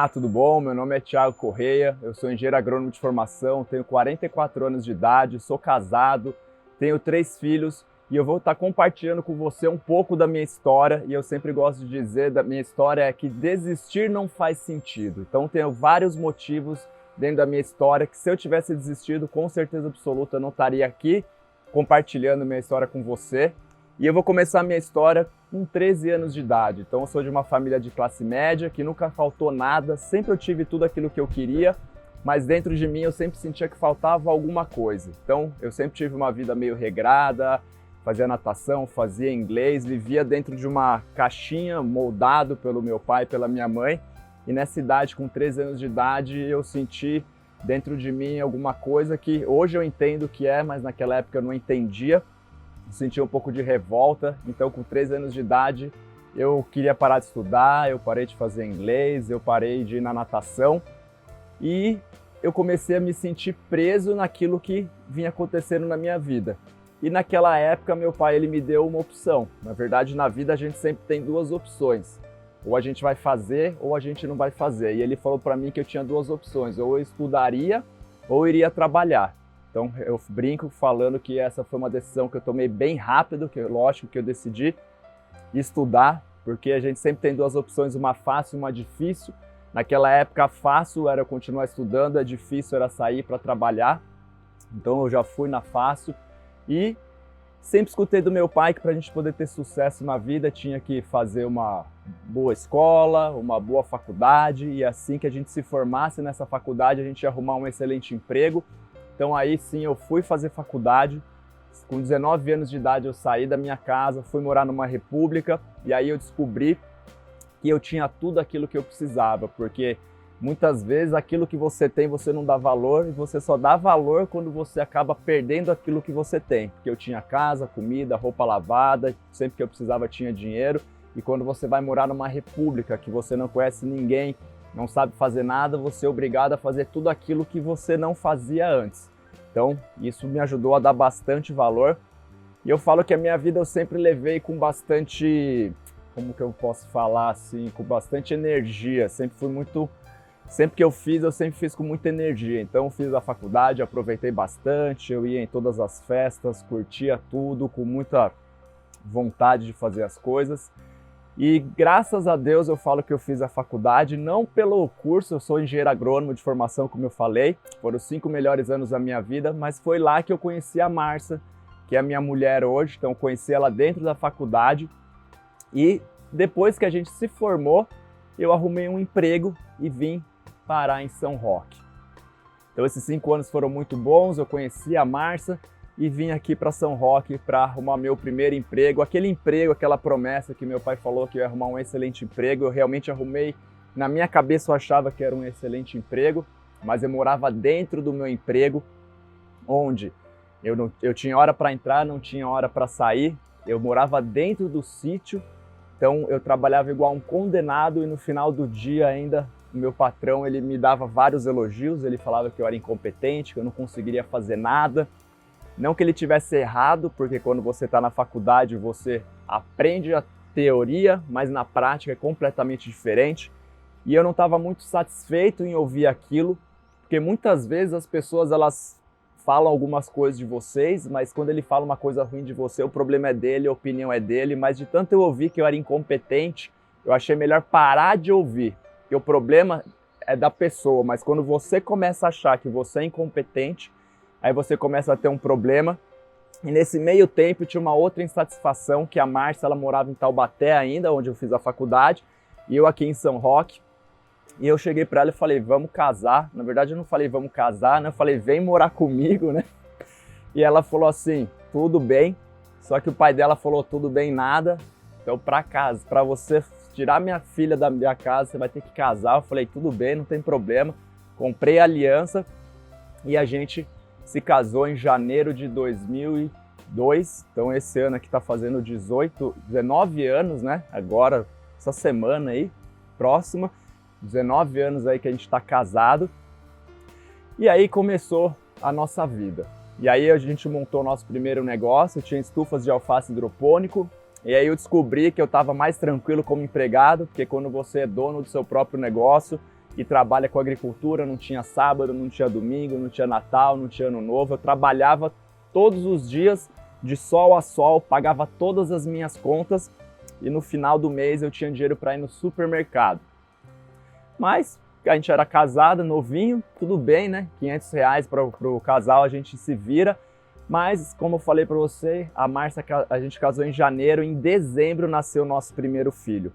Olá, tudo bom? Meu nome é Thiago Correia, eu sou engenheiro agrônomo de formação, tenho 44 anos de idade, sou casado, tenho 3 filhos e eu vou estar compartilhando com você um pouco da minha história. E eu sempre gosto de dizer da minha história é que desistir não faz sentido. Então tenho vários motivos dentro da minha história que se eu tivesse desistido, com certeza absoluta eu não estaria aqui compartilhando minha história com você. E eu vou começar minha história com 13 anos de idade. Então eu sou de uma família de classe média, que nunca faltou nada, sempre eu tive tudo aquilo que eu queria, mas dentro de mim eu sempre sentia que faltava alguma coisa. Então eu sempre tive uma vida meio regrada, fazia natação, fazia inglês, vivia dentro de uma caixinha moldado pelo meu pai e pela minha mãe. E nessa idade, com 13 anos de idade, eu senti dentro de mim alguma coisa que hoje eu entendo que é, mas naquela época eu não entendia. Senti um pouco de revolta, então com 13 anos de idade eu queria parar de estudar, eu parei de fazer inglês, eu parei de ir na natação e eu comecei a me sentir preso naquilo que vinha acontecendo na minha vida. E naquela época meu pai ele me deu uma opção. Na verdade, na vida a gente sempre tem duas opções. Ou a gente vai fazer ou a gente não vai fazer. E ele falou para mim que eu tinha duas opções, ou eu estudaria ou eu iria trabalhar. Então eu brinco falando que essa foi uma decisão que eu tomei bem rápido, que lógico que eu decidi estudar, porque a gente sempre tem duas opções, uma fácil e uma difícil. Naquela época a fácil era continuar estudando, a difícil era sair para trabalhar. Então eu já fui na fácil e sempre escutei do meu pai que para a gente poder ter sucesso na vida tinha que fazer uma boa escola, uma boa faculdade, e assim que a gente se formasse nessa faculdade a gente ia arrumar um excelente emprego. Então aí sim eu fui fazer faculdade, com 19 anos de idade eu saí da minha casa, fui morar numa república e aí eu descobri que eu tinha tudo aquilo que eu precisava, porque muitas vezes aquilo que você tem você não dá valor e você só dá valor quando você acaba perdendo aquilo que você tem. Porque eu tinha casa, comida, roupa lavada, sempre que eu precisava tinha dinheiro, e quando você vai morar numa república que você não conhece ninguém, não sabe fazer nada, você é obrigado a fazer tudo aquilo que você não fazia antes. Então, isso me ajudou a dar bastante valor. E eu falo que a minha vida eu sempre levei com bastante, como que eu posso falar assim, com bastante energia. Sempre que eu sempre fiz com muita energia. Então, eu fiz a faculdade, aproveitei bastante, eu ia em todas as festas, curtia tudo, com muita vontade de fazer as coisas. E graças a Deus eu falo que eu fiz a faculdade, não pelo curso, eu sou engenheiro agrônomo de formação, como eu falei, foram os 5 melhores anos da minha vida, mas foi lá que eu conheci a Márcia, que é a minha mulher hoje. Então eu conheci ela dentro da faculdade e depois que a gente se formou, eu arrumei um emprego e vim parar em São Roque. Então esses 5 anos foram muito bons, eu conheci a Márcia e vim aqui para São Roque para arrumar meu primeiro emprego, aquele emprego, aquela promessa que meu pai falou que eu ia arrumar um excelente emprego. Eu realmente arrumei, na minha cabeça eu achava que era um excelente emprego, mas eu morava dentro do meu emprego, onde eu tinha hora para entrar, não tinha hora para sair, eu morava dentro do sítio, então eu trabalhava igual um condenado e no final do dia ainda o meu patrão ele me dava vários elogios, ele falava que eu era incompetente, que eu não conseguiria fazer nada. Não que ele tivesse errado, porque quando você está na faculdade você aprende a teoria, mas na prática é completamente diferente. E eu não estava muito satisfeito em ouvir aquilo, porque muitas vezes as pessoas elas falam algumas coisas de vocês, mas quando ele fala uma coisa ruim de você, o problema é dele, a opinião é dele. Mas de tanto eu ouvir que eu era incompetente, eu achei melhor parar de ouvir, porque o problema é da pessoa, mas quando você começa a achar que você é incompetente, aí você começa a ter um problema. E nesse meio tempo tinha uma outra insatisfação, que a Márcia ela morava em Taubaté ainda, onde eu fiz a faculdade, e eu aqui em São Roque. E eu cheguei para ela e falei, vamos casar. Na verdade eu não falei vamos casar, né? Eu falei, vem morar comigo, né? E ela falou assim, tudo bem. Só que o pai dela falou, tudo bem nada. Então para você tirar minha filha da minha casa, você vai ter que casar. Eu falei, tudo bem, não tem problema. Comprei a aliança e a gente se casou em janeiro de 2002, então esse ano aqui está fazendo 19 anos, né? Agora, essa semana aí, próxima, 19 anos aí que a gente está casado. E aí começou a nossa vida. E aí a gente montou o nosso primeiro negócio, tinha estufas de alface hidropônico, e aí eu descobri que eu estava mais tranquilo como empregado, porque quando você é dono do seu próprio negócio, e trabalha com agricultura, não tinha sábado, não tinha domingo, não tinha Natal, não tinha Ano Novo. Eu trabalhava todos os dias, de sol a sol, pagava todas as minhas contas e no final do mês eu tinha dinheiro para ir no supermercado. Mas a gente era casado, novinho, tudo bem, né? R$ 500 para o casal, a gente se vira. Mas, como eu falei para você, a Márcia, a gente casou em janeiro, em dezembro nasceu o nosso primeiro filho.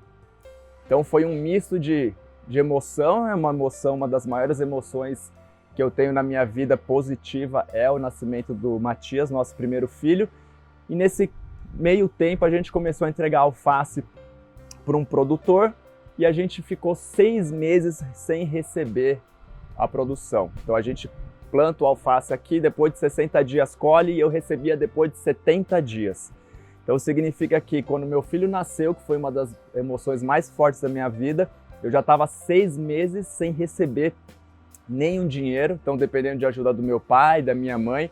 Então foi um misto de emoção, é uma emoção, uma das maiores emoções que eu tenho na minha vida positiva é o nascimento do Matias, nosso primeiro filho. E nesse meio tempo a gente começou a entregar alface para um produtor e a gente ficou 6 meses sem receber a produção. Então a gente planta o alface aqui, depois de 60 dias colhe e eu recebia depois de 70 dias. Então significa que quando meu filho nasceu, que foi uma das emoções mais fortes da minha vida, eu já estava 6 meses sem receber nenhum dinheiro, então dependendo de ajuda do meu pai, da minha mãe,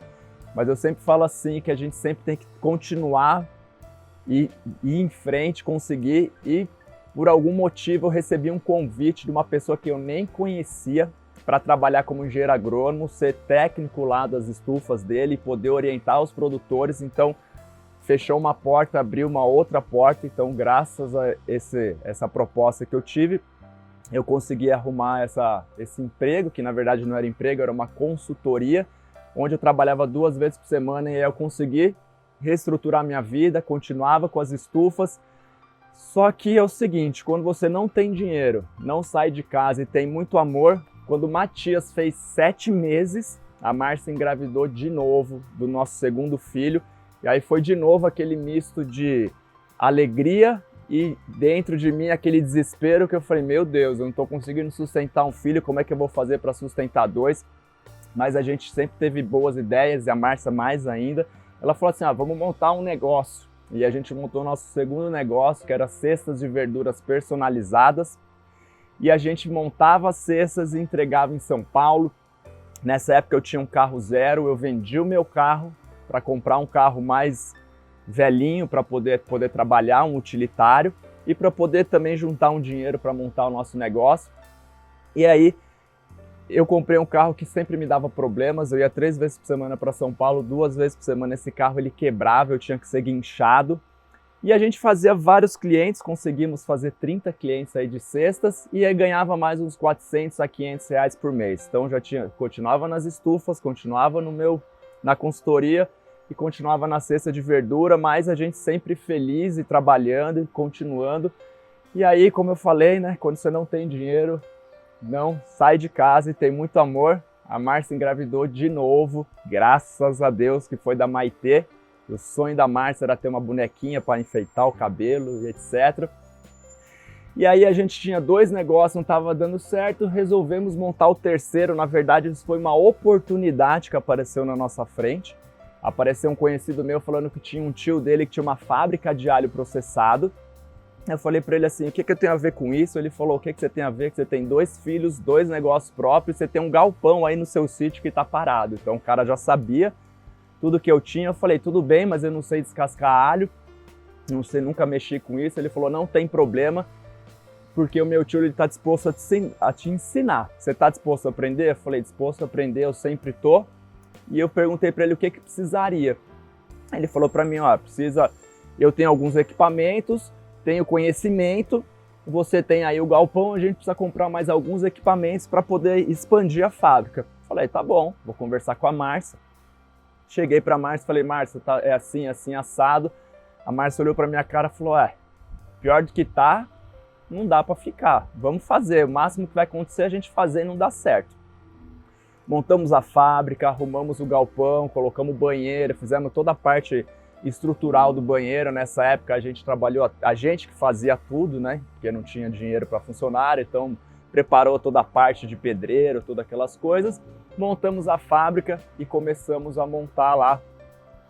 mas eu sempre falo assim que a gente sempre tem que continuar e ir em frente, conseguir, e por algum motivo eu recebi um convite de uma pessoa que eu nem conhecia para trabalhar como engenheiro agrônomo, ser técnico lá das estufas dele, poder orientar os produtores. Então fechou uma porta, abriu uma outra porta. Então graças a essa proposta que eu tive, eu consegui arrumar esse emprego, que na verdade não era emprego, era uma consultoria, onde eu trabalhava 2 vezes por semana e aí eu consegui reestruturar minha vida, continuava com as estufas. Só que é o seguinte, quando você não tem dinheiro, não sai de casa e tem muito amor, quando o Matias fez 7 meses, a Márcia engravidou de novo do nosso segundo filho, e aí foi de novo aquele misto de alegria e dentro de mim aquele desespero que eu falei, meu Deus, eu não estou conseguindo sustentar um filho, como é que eu vou fazer para sustentar 2? Mas a gente sempre teve boas ideias, e a Márcia mais ainda. Ela falou assim, vamos montar um negócio. E a gente montou o nosso segundo negócio, que era cestas de verduras personalizadas. E a gente montava as cestas e entregava em São Paulo. Nessa época eu tinha um carro zero, eu vendi o meu carro para comprar um carro mais velhinho para poder trabalhar, um utilitário, e para poder também juntar um dinheiro para montar o nosso negócio. E aí eu comprei um carro que sempre me dava problemas, eu ia 3 vezes por semana para São Paulo, 2 vezes por semana esse carro ele quebrava, eu tinha que ser guinchado. E a gente fazia vários clientes, conseguimos fazer 30 clientes aí de cestas e aí ganhava mais uns 400 a 500 reais por mês. Então continuava nas estufas, continuava na consultoria e continuava na cesta de verdura, mas a gente sempre feliz e trabalhando e continuando. E aí, como eu falei, né, quando você não tem dinheiro, não sai de casa e tem muito amor. A Márcia engravidou de novo, graças a Deus, que foi da Maitê. O sonho da Márcia era ter uma bonequinha para enfeitar o cabelo e etc. E aí a gente tinha 2 negócios, não estava dando certo, resolvemos montar o terceiro. Na verdade, isso foi uma oportunidade que apareceu na nossa frente. Apareceu um conhecido meu falando que tinha um tio dele que tinha uma fábrica de alho processado. Eu falei para ele assim, o que eu tenho a ver com isso? Ele falou, o que você tem a ver? Que você tem 2 filhos, 2 negócios próprios, você tem um galpão aí no seu sítio que está parado. Então o cara já sabia tudo que eu tinha. Eu falei, tudo bem, mas eu não sei descascar alho, não sei, nunca mexi com isso. Ele falou, não tem problema, porque o meu tio está disposto a te ensinar. Você está disposto a aprender? Eu falei, disposto a aprender, eu sempre tô. E eu perguntei para ele o que precisaria. Ele falou para mim, eu tenho alguns equipamentos, tenho conhecimento, você tem aí o galpão, a gente precisa comprar mais alguns equipamentos para poder expandir a fábrica. Falei, tá bom, vou conversar com a Márcia. Cheguei para a Márcia, falei, Márcia, é assim, assim, assado. A Márcia olhou para minha cara e falou, pior do que tá, não dá para ficar, vamos fazer, o máximo que vai acontecer é a gente fazer e não dá certo. Montamos a fábrica, arrumamos o galpão, colocamos banheiro, fizemos toda a parte estrutural do banheiro. Nessa época a gente trabalhou, a gente que fazia tudo, né? Porque não tinha dinheiro para funcionário, então preparou toda a parte de pedreiro, todas aquelas coisas. Montamos a fábrica e começamos a montar lá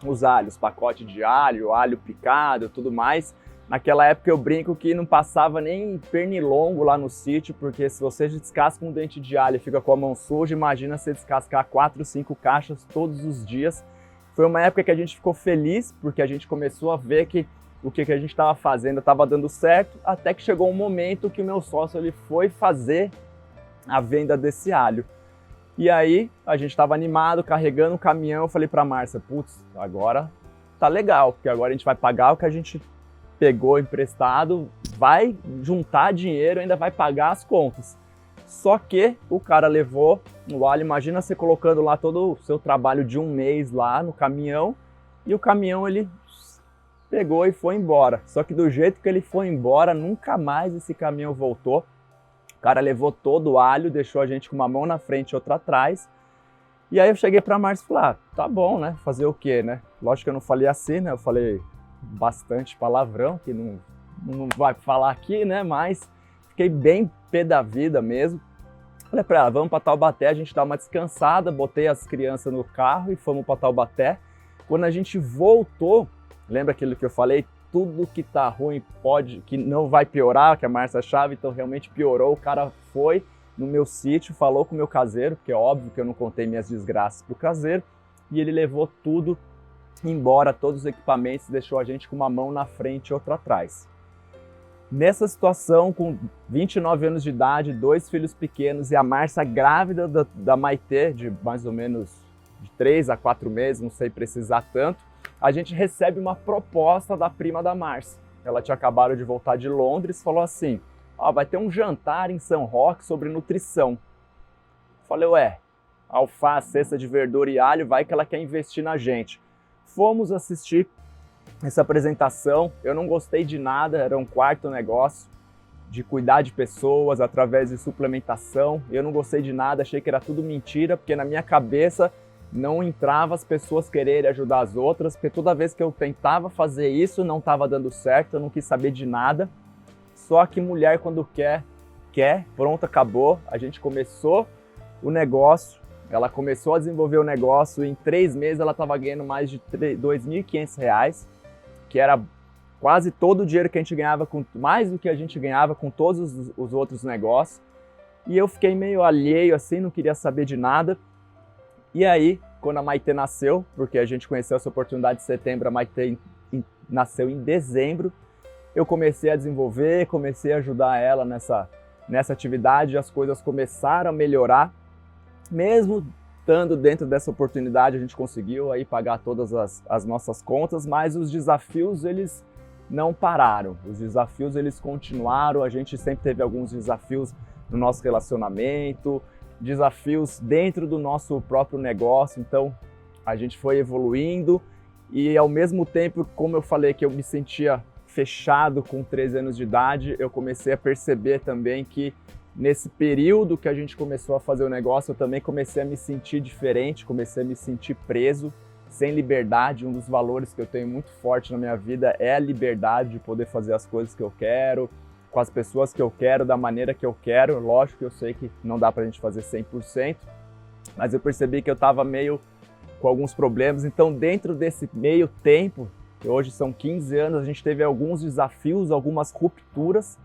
os alhos, pacote de alho, alho picado, tudo mais. Naquela época eu brinco que não passava nem pernilongo lá no sítio, porque se você descasca um dente de alho e fica com a mão suja, imagina você descascar 4, 5 caixas todos os dias. Foi uma época que a gente ficou feliz, porque a gente começou a ver que o que a gente estava fazendo estava dando certo, até que chegou um momento que o meu sócio ele foi fazer a venda desse alho. E aí a gente estava animado, carregando o caminhão, eu falei para a Márcia, putz, agora tá legal, porque agora a gente vai pagar o que a gente pegou emprestado, vai juntar dinheiro, ainda vai pagar as contas. Só que o cara levou o alho, imagina você colocando lá todo o seu trabalho de um mês lá no caminhão, e o caminhão ele pegou e foi embora. Só que do jeito que ele foi embora, nunca mais esse caminhão voltou. O cara levou todo o alho, deixou a gente com uma mão na frente e outra atrás. E aí eu cheguei pra Márcia e falei, ah, tá bom, né? Fazer o quê, né? Lógico que eu não falei assim, né? Eu falei bastante palavrão, que não vai falar aqui, né? Mas fiquei bem pé da vida mesmo. Falei pra ela, vamos pra Taubaté, a gente dá uma descansada. Botei as crianças no carro e fomos pra Taubaté. Quando a gente voltou, lembra aquilo que eu falei? Tudo que tá ruim que não vai piorar, que a Márcia achava, então realmente piorou. O cara foi no meu sítio, falou com o meu caseiro, porque é óbvio que eu não contei minhas desgraças pro caseiro, e ele levou tudo embora, todos os equipamentos, deixou a gente com uma mão na frente e outra atrás. Nessa situação, com 29 anos de idade, 2 filhos pequenos e a Márcia grávida da Maitê, de mais ou menos de 3 a 4 meses, não sei precisar tanto, a gente recebe uma proposta da prima da Márcia. Ela tinha acabado de voltar de Londres, falou assim, ó, vai ter um jantar em São Roque sobre nutrição. Falei, ué, alface, cesta de verdura e alho, vai que ela quer investir na gente. Fomos assistir essa apresentação, eu não gostei de nada, era um quarto negócio de cuidar de pessoas através de suplementação. Eu não gostei de nada, achei que era tudo mentira, porque na minha cabeça não entrava as pessoas quererem ajudar as outras, porque toda vez que eu tentava fazer isso, não estava dando certo, eu não quis saber de nada. Só que mulher quando quer, pronto, acabou. A gente começou o negócio, ela começou a desenvolver o negócio, e em 3 meses ela estava ganhando mais de R$ 2.500, que era quase todo o dinheiro que a gente ganhava, mais do que a gente ganhava com todos os outros negócios. E eu fiquei meio alheio assim, não queria saber de nada. E aí, quando a Maitê nasceu, porque a gente conheceu essa oportunidade em setembro, a Maitê nasceu em dezembro, eu comecei a desenvolver, comecei a ajudar ela nessa atividade, as coisas começaram a melhorar. Mesmo estando dentro dessa oportunidade, a gente conseguiu aí pagar todas as nossas contas, mas os desafios, eles não pararam. Os desafios, eles continuaram, a gente sempre teve alguns desafios no nosso relacionamento, desafios dentro do nosso próprio negócio, então a gente foi evoluindo e ao mesmo tempo, como eu falei que eu me sentia fechado com 13 anos de idade, eu comecei a perceber também que nesse período que a gente começou a fazer o negócio, eu também comecei a me sentir diferente, comecei a me sentir preso, sem liberdade. Um dos valores que eu tenho muito forte na minha vida é a liberdade de poder fazer as coisas que eu quero, com as pessoas que eu quero, da maneira que eu quero. Lógico que eu sei que não dá pra gente fazer 100%, mas eu percebi que eu estava meio com alguns problemas. Então, dentro desse meio tempo, que hoje são 15 anos, a gente teve alguns desafios, algumas rupturas,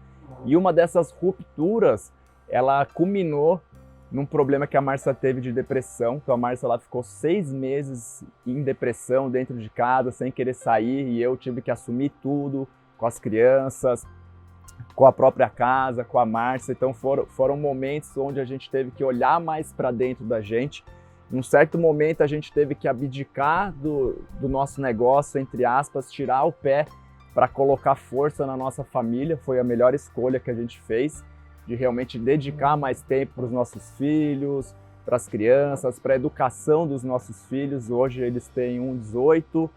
e uma dessas rupturas, ela culminou num problema que a Márcia teve de depressão. Então a Márcia ela ficou 6 meses em depressão dentro de casa, sem querer sair, e eu tive que assumir tudo com as crianças, com a própria casa, com a Márcia. Então foram momentos onde a gente teve que olhar mais para dentro da gente. Em um certo momento a gente teve que abdicar do nosso negócio, entre aspas, tirar o pé para colocar força na nossa família. Foi a melhor escolha que a gente fez, de realmente dedicar mais tempo para os nossos filhos, para as crianças, para a educação dos nossos filhos. Hoje eles têm 18,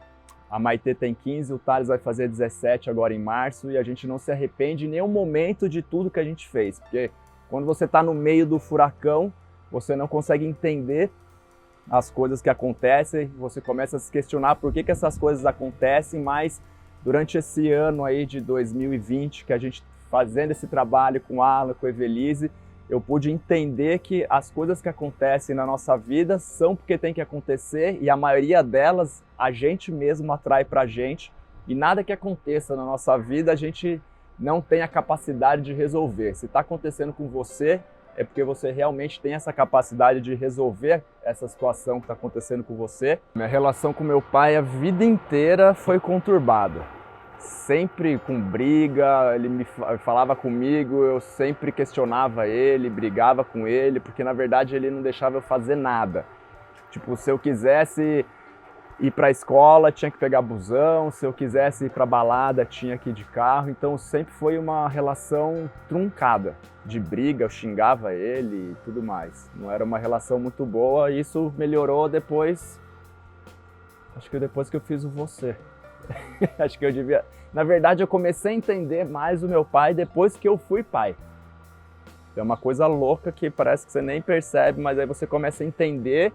a Maitê tem 15, o Thales vai fazer 17 agora em março, e a gente não se arrepende em nenhum momento de tudo que a gente fez, porque quando você está no meio do furacão, você não consegue entender as coisas que acontecem, você começa a se questionar por que essas coisas acontecem, mas durante esse ano aí de 2020, que a gente fazendo esse trabalho com o Alan, com a Evelise, eu pude entender que as coisas que acontecem na nossa vida são porque tem que acontecer, e a maioria delas a gente mesmo atrai pra gente, e nada que aconteça na nossa vida a gente não tem a capacidade de resolver. Se está acontecendo com você, é porque você realmente tem essa capacidade de resolver essa situação que está acontecendo com você. Minha relação com meu pai a vida inteira foi conturbada. sempre com briga, ele falava comigo, eu sempre questionava ele, brigava com ele, porque na verdade ele não deixava eu fazer nada. Tipo, se eu quisesse ir para a escola, tinha que pegar busão, se eu quisesse ir para balada, tinha que ir de carro, então sempre foi uma relação truncada, de briga, eu xingava ele e tudo mais. Não era uma relação muito boa, e isso melhorou depois, acho que depois que eu fiz o Você. Acho que eu devia... Na verdade, eu comecei a entender mais o meu pai depois que eu fui pai. É uma coisa louca que parece que você nem percebe, mas aí você começa a entender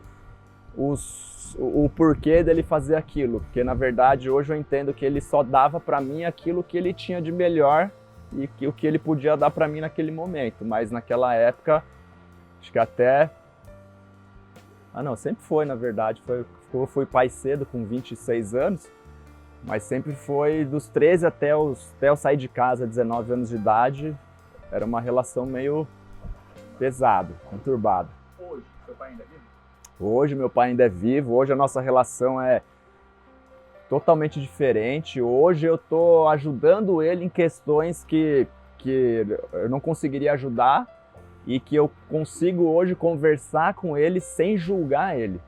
o porquê dele fazer aquilo. Porque, na verdade, hoje eu entendo que ele só dava pra mim aquilo que ele tinha de melhor e que o que ele podia dar pra mim naquele momento. Mas naquela época, acho que até... Ah, não, sempre foi, na verdade. Eu fui pai cedo, com 26 anos. Mas sempre foi dos 13 até eu sair de casa, 19 anos de idade, era uma relação meio pesada, conturbada. Hoje, seu pai ainda é vivo? Hoje meu pai ainda é vivo, hoje a nossa relação é totalmente diferente. Hoje eu estou ajudando ele em questões que eu não conseguiria ajudar e que eu consigo hoje conversar com ele sem julgar ele.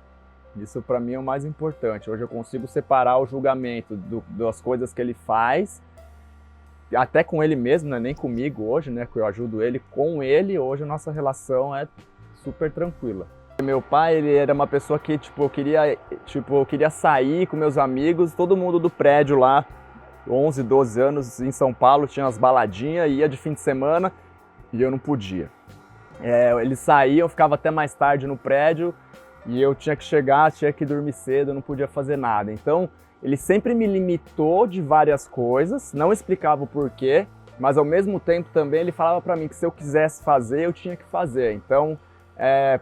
Isso para mim é o mais importante. Hoje eu consigo separar o julgamento das coisas que ele faz, até com ele mesmo, não é nem comigo hoje, né? Que eu ajudo ele, com ele, hoje a nossa relação é super tranquila. Meu pai, ele era uma pessoa que, eu queria sair com meus amigos, todo mundo do prédio lá, 11, 12 anos, em São Paulo, tinha as baladinhas, ia de fim de semana e eu não podia. Eles saíam, eu ficava até mais tarde no prédio, e eu tinha que chegar, tinha que dormir cedo, eu não podia fazer nada. Então, ele sempre me limitou de várias coisas, não explicava o porquê, mas ao mesmo tempo também ele falava pra mim que se eu quisesse fazer, eu tinha que fazer. Então,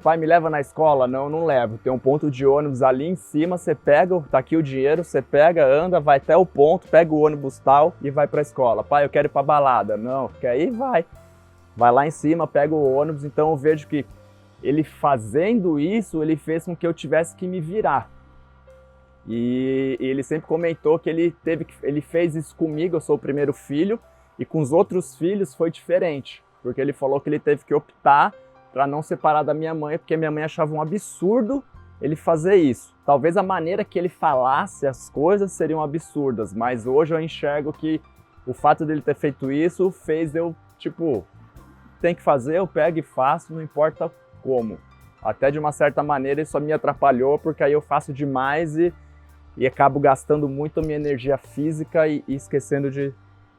pai, me leva na escola? Não, não levo. Tem um ponto de ônibus ali em cima, você pega, tá aqui o dinheiro, você pega, anda, vai até o ponto, pega o ônibus tal e vai pra escola. Pai, eu quero ir pra balada. Não, quer ir? Vai. Vai lá em cima, pega o ônibus. Então eu vejo que ele fazendo isso, ele fez com que eu tivesse que me virar. E ele sempre comentou que ele fez isso comigo, eu sou o primeiro filho, e com os outros filhos foi diferente, porque ele falou que ele teve que optar para não separar da minha mãe, porque minha mãe achava um absurdo ele fazer isso. Talvez a maneira que ele falasse as coisas seriam absurdas, mas hoje eu enxergo que o fato dele ter feito isso fez eu, tem que fazer, eu pego e faço, não importa como. Até de uma certa maneira isso me atrapalhou, porque aí eu faço demais e acabo gastando muito a minha energia física e esquecendo de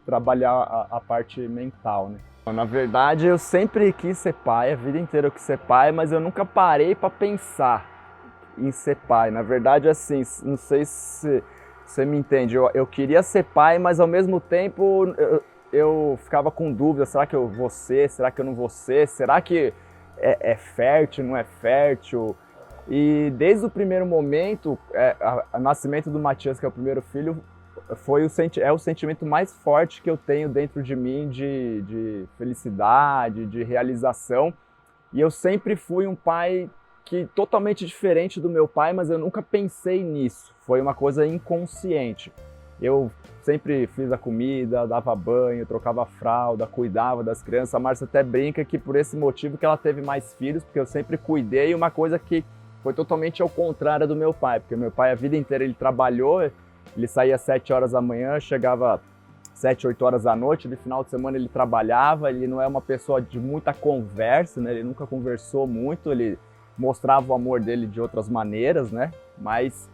trabalhar a parte mental, né? Na verdade, eu sempre quis ser pai, a vida inteira eu quis ser pai, mas eu nunca parei para pensar em ser pai. Na verdade, assim, não sei se você me entende, eu queria ser pai, mas ao mesmo tempo eu ficava com dúvida, será que eu vou ser, será que eu não vou ser, será que é fértil, não é fértil? E desde o primeiro momento, o nascimento do Matias, que é o primeiro filho, é o sentimento mais forte que eu tenho dentro de mim de felicidade, de realização. E eu sempre fui um pai totalmente diferente do meu pai, mas eu nunca pensei nisso. Foi uma coisa inconsciente. Eu sempre fiz a comida, dava banho, trocava fralda, cuidava das crianças. A Márcia até brinca que por esse motivo que ela teve mais filhos, porque eu sempre cuidei, uma coisa que foi totalmente ao contrário do meu pai, porque meu pai a vida inteira ele trabalhou, ele saía às 7 horas da manhã, chegava 7, 8 horas da noite, no final de semana ele trabalhava, ele não é uma pessoa de muita conversa, né? Ele nunca conversou muito, ele mostrava o amor dele de outras maneiras, né? Mas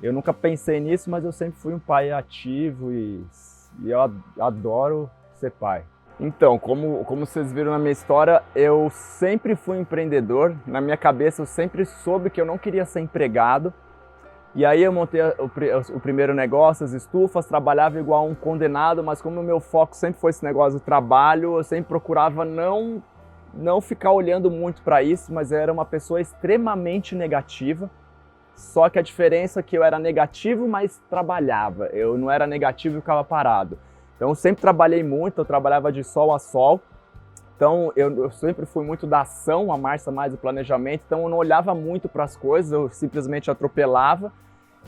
eu nunca pensei nisso, mas eu sempre fui um pai ativo e eu adoro ser pai. Então, como vocês viram na minha história, eu sempre fui empreendedor. Na minha cabeça eu sempre soube que eu não queria ser empregado. E aí eu montei o primeiro negócio, as estufas, trabalhava igual um condenado, mas como o meu foco sempre foi esse negócio do trabalho, eu sempre procurava não ficar olhando muito para isso, mas eu era uma pessoa extremamente negativa. Só que a diferença é que eu era negativo, mas trabalhava. Eu não era negativo e ficava parado. Então eu sempre trabalhei muito, eu trabalhava de sol a sol. Então eu sempre fui muito da ação, a Márcia mais do planejamento. Então eu não olhava muito para as coisas, eu simplesmente atropelava.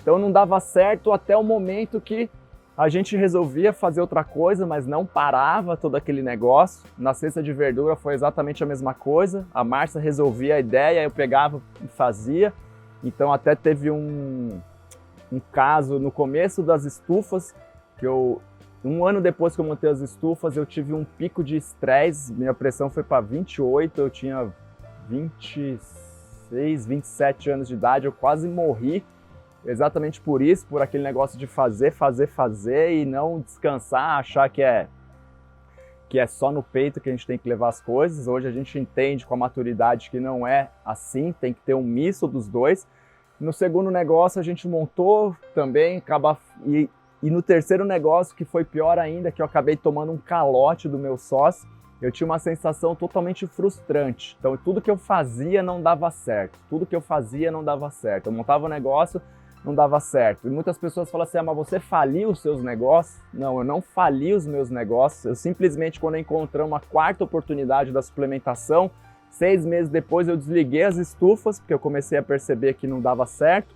Então não dava certo até o momento que A gente resolvia fazer outra coisa, mas não parava todo aquele negócio. Na cesta de verdura foi exatamente a mesma coisa. A Márcia resolvia a ideia, eu pegava e fazia. Então até teve um caso no começo das estufas, que um ano depois que eu montei as estufas, eu tive um pico de estresse, minha pressão foi para 28, eu tinha 26, 27 anos de idade, eu quase morri. Exatamente por isso, por aquele negócio de fazer e não descansar, achar que é só no peito que a gente tem que levar as coisas. Hoje a gente entende com a maturidade que não é assim, tem que ter um misto dos dois. No segundo negócio a gente montou também, e no terceiro negócio, que foi pior ainda, que eu acabei tomando um calote do meu sócio, eu tinha uma sensação totalmente frustrante. Então tudo que eu fazia não dava certo, Eu montava um negócio, não dava certo. E muitas pessoas falam assim, mas você faliu os seus negócios? Não, eu não fali os meus negócios. Eu simplesmente, quando eu encontrei uma quarta oportunidade da suplementação, 6 meses depois eu desliguei as estufas, porque eu comecei a perceber que não dava certo.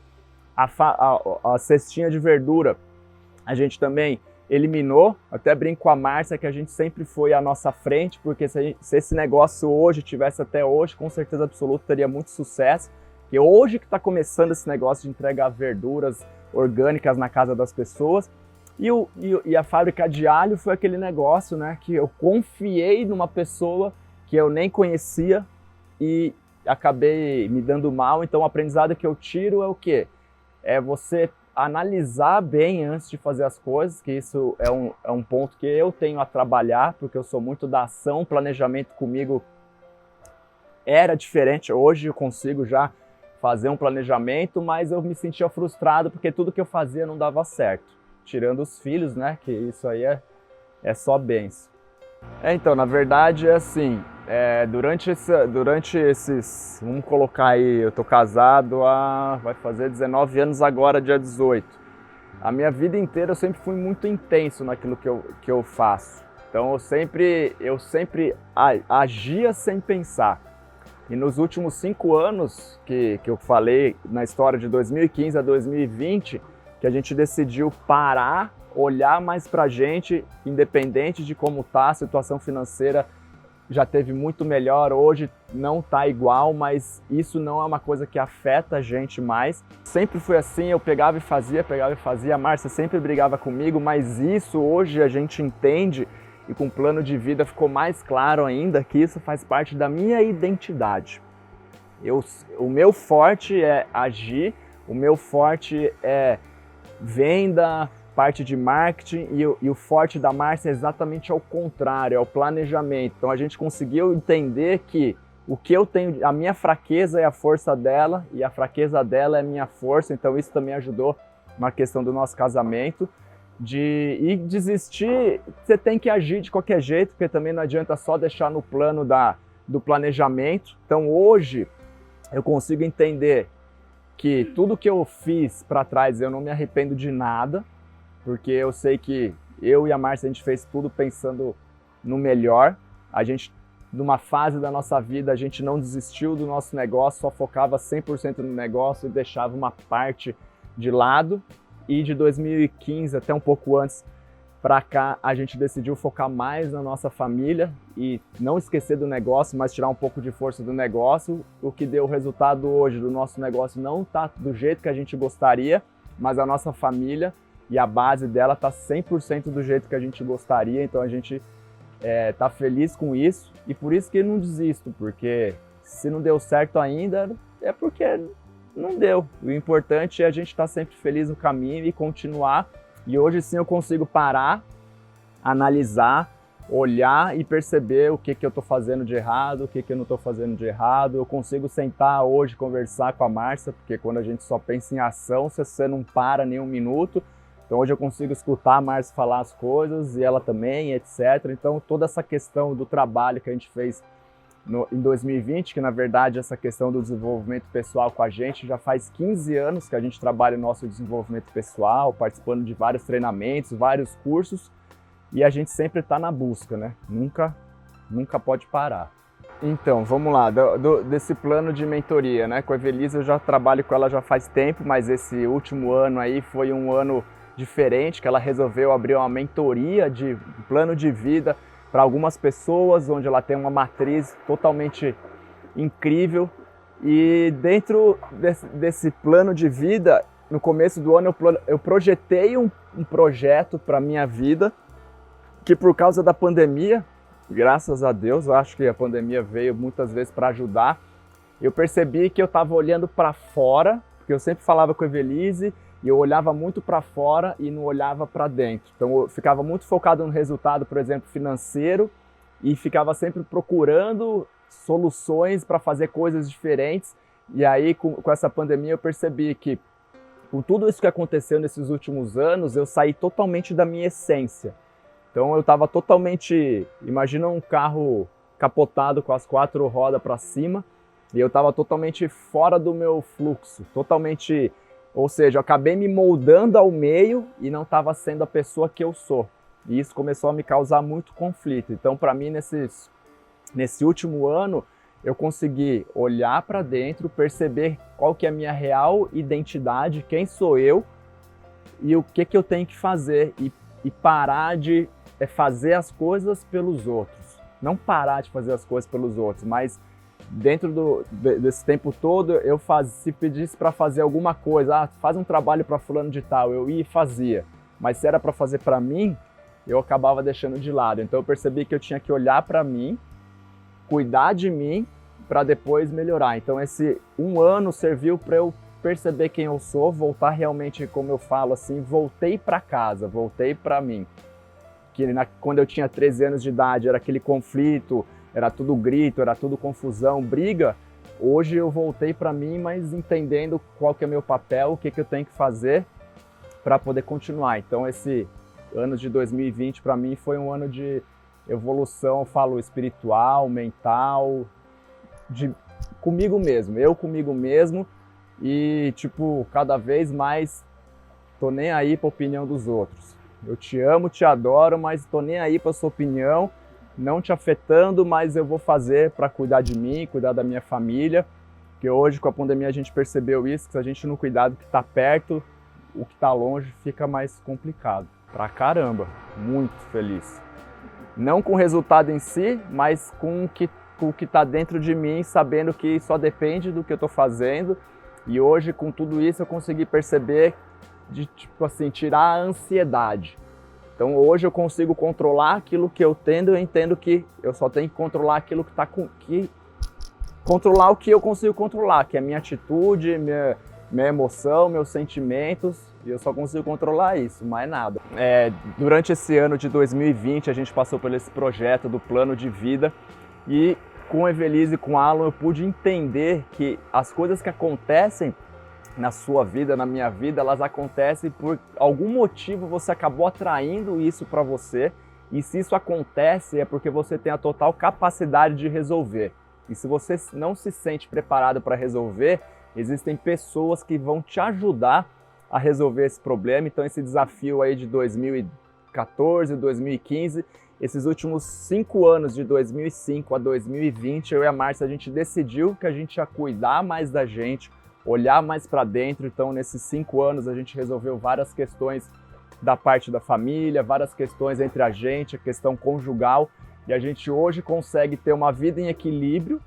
A cestinha de verdura, a gente também eliminou. Até brinco com a Márcia que a gente sempre foi à nossa frente, porque se esse negócio hoje tivesse até hoje, com certeza absoluta teria muito sucesso. Porque hoje que está começando esse negócio de entregar verduras orgânicas na casa das pessoas. E a fábrica de alho foi aquele negócio, né, que eu confiei numa pessoa que eu nem conhecia e acabei me dando mal. Então o aprendizado que eu tiro é o quê? É você analisar bem antes de fazer as coisas, que isso é um ponto que eu tenho a trabalhar, porque eu sou muito da ação. Planejamento comigo era diferente. Hoje eu consigo já fazer um planejamento, mas eu me sentia frustrado porque tudo que eu fazia não dava certo. Tirando os filhos, né? Que isso aí é só bênção. Então, na verdade é assim, durante esses, vamos colocar aí, eu tô casado vai fazer 19 anos agora, dia 18. A minha vida inteira eu sempre fui muito intenso naquilo que eu faço. Então eu sempre agia sem pensar. E nos últimos 5 anos que eu falei na história de 2015 a 2020, que a gente decidiu parar, olhar mais pra gente, independente de como tá a situação financeira, já teve muito melhor, hoje não tá igual, mas isso não é uma coisa que afeta a gente mais. Sempre foi assim, eu pegava e fazia, a Márcia sempre brigava comigo, mas isso hoje a gente entende. E com o plano de vida ficou mais claro ainda que isso faz parte da minha identidade. O meu forte é agir, o meu forte é venda, parte de marketing, e o forte da Márcia é exatamente ao contrário, é o planejamento. Então a gente conseguiu entender que o que eu tenho, a minha fraqueza é a força dela e a fraqueza dela é a minha força, então isso também ajudou na questão do nosso casamento. E desistir, você tem que agir de qualquer jeito, porque também não adianta só deixar no plano do planejamento. Então hoje eu consigo entender que tudo que eu fiz para trás eu não me arrependo de nada, porque eu sei que eu e a Márcia a gente fez tudo pensando no melhor. A gente, numa fase da nossa vida, a gente não desistiu do nosso negócio, só focava 100% no negócio e deixava uma parte de lado. E de 2015 até um pouco antes para cá, a gente decidiu focar mais na nossa família e não esquecer do negócio, mas tirar um pouco de força do negócio. O que deu o resultado hoje do nosso negócio não está do jeito que a gente gostaria, mas a nossa família e a base dela está 100% do jeito que a gente gostaria. Então a gente está feliz com isso e por isso que não desisto, porque se não deu certo ainda é porque não deu. O importante é a gente estar sempre feliz no caminho e continuar. E hoje sim eu consigo parar, analisar, olhar e perceber o que eu estou fazendo de errado, o que eu não estou fazendo de errado. Eu consigo sentar hoje, conversar com a Márcia, porque quando a gente só pensa em ação, você não para nem um minuto. Então hoje eu consigo escutar a Márcia falar as coisas e ela também, etc. Então toda essa questão do trabalho que a gente fez em 2020, que na verdade essa questão do desenvolvimento pessoal com a gente já faz 15 anos que a gente trabalha o nosso desenvolvimento pessoal, participando de vários treinamentos, vários cursos, e a gente sempre está na busca, né? Nunca pode parar. Então, vamos lá, desse plano de mentoria, né? Com a Evelise eu já trabalho com ela já faz tempo, mas esse último ano aí foi um ano diferente, que ela resolveu abrir uma mentoria de plano de vida para algumas pessoas, onde ela tem uma matriz totalmente incrível. E dentro desse plano de vida, no começo do ano eu projetei um projeto para a minha vida, que por causa da pandemia, graças a Deus, eu acho que a pandemia veio muitas vezes para ajudar, eu percebi que eu estava olhando para fora, porque eu sempre falava com a Evelise, e eu olhava muito para fora e não olhava para dentro. Então eu ficava muito focado no resultado, por exemplo, financeiro, e ficava sempre procurando soluções para fazer coisas diferentes. E aí, com essa pandemia, eu percebi que, com tudo isso que aconteceu nesses últimos anos, eu saí totalmente da minha essência. Então eu estava totalmente, imagina um carro capotado com as 4 rodas para cima, e eu estava totalmente fora do meu fluxo, totalmente, ou seja, eu acabei me moldando ao meio e não estava sendo a pessoa que eu sou. E isso começou a me causar muito conflito. Então, para mim, nesse último ano, eu consegui olhar para dentro, perceber qual que é a minha real identidade, quem sou eu e o que eu tenho que fazer, e parar de fazer as coisas pelos outros. Não parar de fazer as coisas pelos outros, mas dentro desse tempo todo, se pedisse para fazer alguma coisa, faz um trabalho para fulano de tal, eu ia e fazia. Mas se era para fazer para mim, eu acabava deixando de lado. Então eu percebi que eu tinha que olhar para mim, cuidar de mim, para depois melhorar. Então esse um ano serviu para eu perceber quem eu sou, voltar realmente, como eu falo assim, voltei para casa, voltei para mim. Que quando eu tinha 13 anos de idade era aquele conflito, era tudo grito, era tudo confusão, briga. Hoje eu voltei para mim, mas entendendo qual que é meu papel, o que eu tenho que fazer para poder continuar. Então esse ano de 2020 para mim foi um ano de evolução, eu falo espiritual, mental, comigo mesmo, eu comigo mesmo, e tipo, cada vez mais tô nem aí para a opinião dos outros. Eu te amo, te adoro, mas tô nem aí para sua opinião, não te afetando, mas eu vou fazer para cuidar de mim, cuidar da minha família, porque hoje com a pandemia a gente percebeu isso, que se a gente não cuidar do que está perto, o que está longe fica mais complicado. Pra caramba, muito feliz. Não com o resultado em si, mas com o que está dentro de mim, sabendo que só depende do que eu estou fazendo. E hoje, com tudo isso, eu consegui perceber de, tipo assim, tirar a ansiedade. Então hoje eu consigo controlar aquilo que eu entendo que eu só tenho que controlar aquilo que está controlar o que eu consigo controlar, que é a minha atitude, minha emoção, meus sentimentos, e eu só consigo controlar isso, mais nada. Durante esse ano de 2020 a gente passou por esse projeto do plano de vida, e com a Evelise e com o Alan eu pude entender que as coisas que acontecem na sua vida, na minha vida, elas acontecem por algum motivo, você acabou atraindo isso para você, e se isso acontece é porque você tem a total capacidade de resolver. E se você não se sente preparado para resolver, existem pessoas que vão te ajudar a resolver esse problema. Então esse desafio aí de 2014, 2015, esses últimos 5 anos, de 2005 a 2020, eu e a Márcia, a gente decidiu que a gente ia cuidar mais da gente, olhar mais para dentro. Então nesses 5 anos a gente resolveu várias questões da parte da família, várias questões entre a gente, a questão conjugal, e a gente hoje consegue ter uma vida em equilíbrio,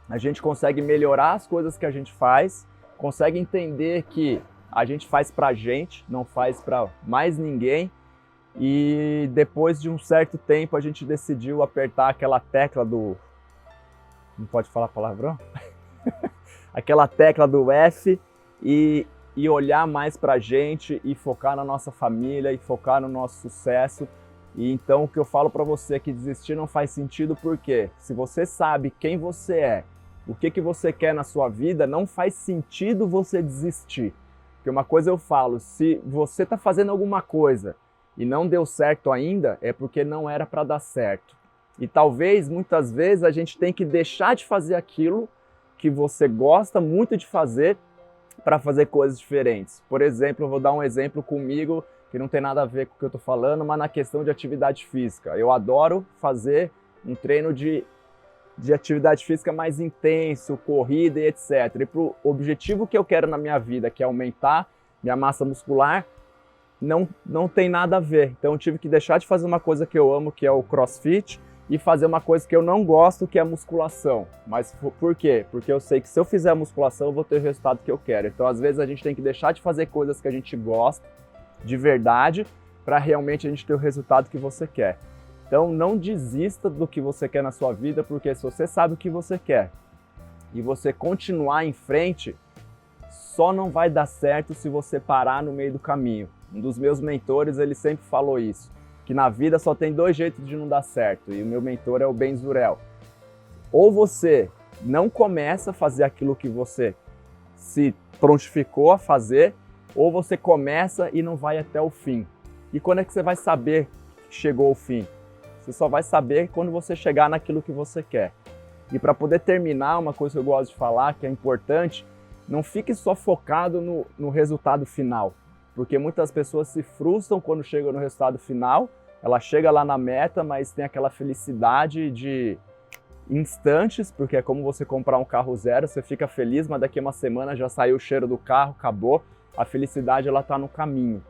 a gente consegue melhorar as coisas que a gente faz, consegue entender que a gente faz pra gente, não faz para mais ninguém. E depois de um certo tempo a gente decidiu apertar aquela tecla do... Não pode falar palavrão? Aquela tecla do F e olhar mais pra gente e focar na nossa família e focar no nosso sucesso. E então o que eu falo pra você é que desistir não faz sentido, porque se você sabe quem você é, o que você quer na sua vida, não faz sentido você desistir. Porque uma coisa eu falo, se você está fazendo alguma coisa e não deu certo ainda, é porque não era para dar certo. E talvez, muitas vezes, a gente tem que deixar de fazer aquilo que você gosta muito de fazer para fazer coisas diferentes. Por exemplo, eu vou dar um exemplo comigo, que não tem nada a ver com o que eu estou falando, mas na questão de atividade física. Eu adoro fazer um treino de atividade física mais intenso, corrida e etc. E para o objetivo que eu quero na minha vida, que é aumentar minha massa muscular, não tem nada a ver. Então eu tive que deixar de fazer uma coisa que eu amo, que é o CrossFit, e fazer uma coisa que eu não gosto, que é a musculação. Mas por quê? Porque eu sei que se eu fizer a musculação, eu vou ter o resultado que eu quero. Então às vezes a gente tem que deixar de fazer coisas que a gente gosta, de verdade, para realmente a gente ter o resultado que você quer. Então não desista do que você quer na sua vida, porque se você sabe o que você quer e você continuar em frente, só não vai dar certo se você parar no meio do caminho. Um dos meus mentores, ele sempre falou isso, que na vida só tem 2 jeitos de não dar certo, e o meu mentor é o Ben Zurel. Ou você não começa a fazer aquilo que você se prontificou a fazer, ou você começa e não vai até o fim. E quando é que você vai saber que chegou ao fim? Você só vai saber quando você chegar naquilo que você quer. E para poder terminar, uma coisa que eu gosto de falar, que é importante, não fique só focado no resultado final. Porque muitas pessoas se frustram quando chegam no resultado final, ela chega lá na meta, mas tem aquela felicidade de instantes, porque é como você comprar um carro zero, você fica feliz, mas daqui a uma semana já saiu o cheiro do carro, acabou. A felicidade ela está no caminho.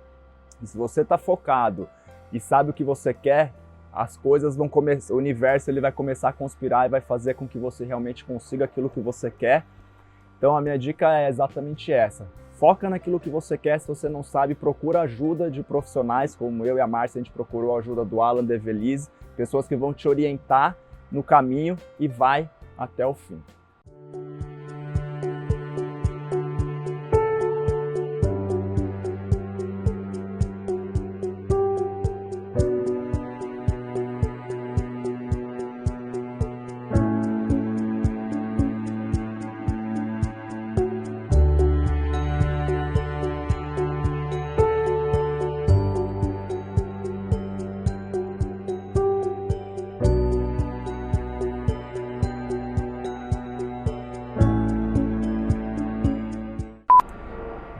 E se você está focado e sabe o que você quer, as coisas vão começar, o universo ele vai começar a conspirar e vai fazer com que você realmente consiga aquilo que você quer. Então a minha dica é exatamente essa. Foca naquilo que você quer, se você não sabe, procura ajuda de profissionais, como eu e a Márcia, a gente procurou a ajuda do Alan Develise, pessoas que vão te orientar no caminho e vai até o fim.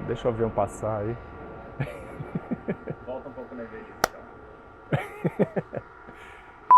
Deixa eu ver um passar aí. Volta um pouco na igreja, então.